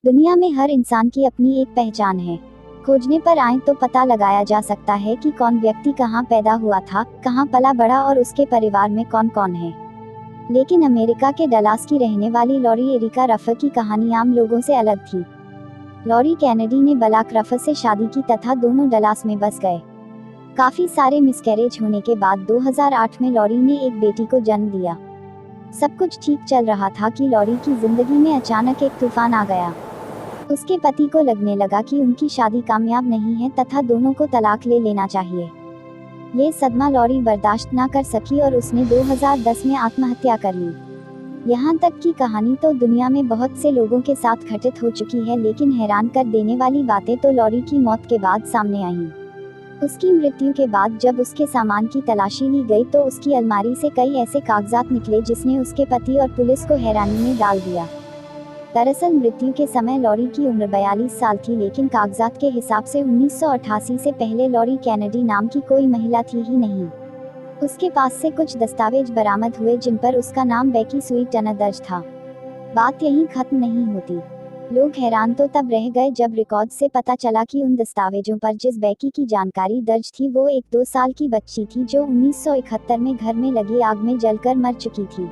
दुनिया में हर इंसान की अपनी एक पहचान है। खोजने पर आए तो पता लगाया जा सकता है कि कौन व्यक्ति कहाँ पैदा हुआ था, कहाँ पला बड़ा और उसके परिवार में कौन कौन है। लेकिन अमेरिका के डलास की रहने वाली लॉरी एरिका रफ़ की कहानी आम लोगों से अलग थी। लॉरी कैनेडी ने बलाक रफ़ से शादी की तथा दोनों डलास में बस गए। काफी सारे मिसकैरेज होने के बाद 2008 में लॉरी ने एक बेटी को जन्म दिया। सब कुछ ठीक चल रहा था कि लॉरी की जिंदगी में अचानक एक तूफान आ गया। उसके पति को लगने लगा कि उनकी शादी कामयाब नहीं है तथा दोनों को तलाक ले लेना चाहिए। ये सदमा लॉरी बर्दाश्त ना कर सकी और उसने 2010 में आत्महत्या कर ली। यहाँ तक की कहानी तो दुनिया में बहुत से लोगों के साथ घटित हो चुकी है, लेकिन हैरान कर देने वाली बातें तो लॉरी की मौत के बाद सामने आईं। उसकी मृत्यु के बाद जब उसके सामान की तलाशी ली गई तो उसकी अलमारी से कई ऐसे कागजात निकले जिसने उसके पति और पुलिस को हैरानी में डाल दिया। दरअसल मृत्यु के समय लॉरी की उम्र 42 साल थी, लेकिन कागजात के हिसाब से 1988 से पहले लॉरी कैनेडी नाम की कोई महिला थी ही नहीं। उसके पास से कुछ दस्तावेज बरामद हुए जिन पर उसका नाम बेकी स्वीटन दर्ज था। बात यहीं खत्म नहीं होती। लोग हैरान तो तब रह गए जब रिकॉर्ड से पता चला कि उन दस्तावेजों पर जिस बेकी की जानकारी दर्ज थी वो एक 2 साल की बच्ची थी जो 1971 में घर में लगी आग में जलकर मर चुकी थी।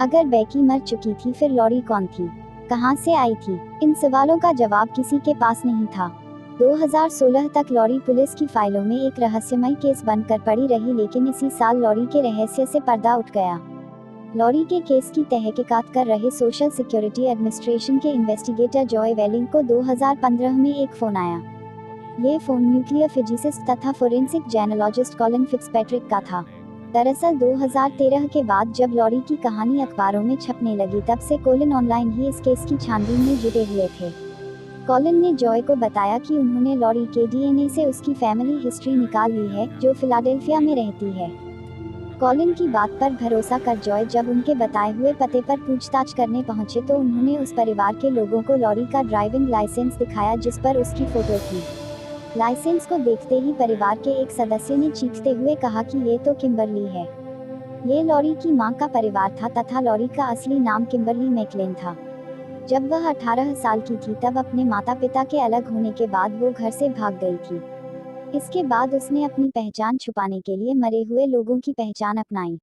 अगर बेकी मर चुकी थी फिर लॉरी कौन थी, कहां से आई थी? इन सवालों का जवाब किसी के पास नहीं था। 2016 तक लॉरी पुलिस की फाइलों में एक रहस्यमय केस बनकर पड़ी रही, लेकिन इसी साल लॉरी के रहस्य से पर्दा उठ गया। लॉरी के केस की तहकीकात कर रहे सोशल सिक्योरिटी एडमिनिस्ट्रेशन के इन्वेस्टिगेटर जॉय वेलिंग को 2015 में एक फोन आया। ये फोन न्यूक्लियर फिजिसिस्ट तथा फोरेंसिक जेनेलॉजिस्ट कॉलिन फिट्जपैट्रिक का था। दरअसल 2013 के बाद जब लॉरी की कहानी अखबारों में छपने लगी तब से कॉलिन ऑनलाइन ही इस केस की छानबीन में जुटे हुए थे। कॉलिन ने जॉय को बताया कि उन्होंने लॉरी के डीएनए से उसकी फैमिली हिस्ट्री निकाल ली है, जो फिलाडेल्फिया में रहती है। कॉलिन की बात पर भरोसा कर जॉय जब उनके बताए हुए पते पर पूछताछ करने पहुंचे तो उन्होंने उस परिवार के लोगों को लॉरी का ड्राइविंग लाइसेंस दिखाया जिस पर उसकी फोटो थी। लाइसेंस को देखते ही परिवार के एक सदस्य ने चीखते हुए कहा कि ये तो किम्बरली है। ये लॉरी की मां का परिवार था तथा लॉरी का असली नाम किम्बरली मैकलेन था। जब वह 18 साल की थी तब अपने माता पिता के अलग होने के बाद वो घर से भाग गई थी। इसके बाद उसने अपनी पहचान छुपाने के लिए मरे हुए लोगों की पहचान अपनाई।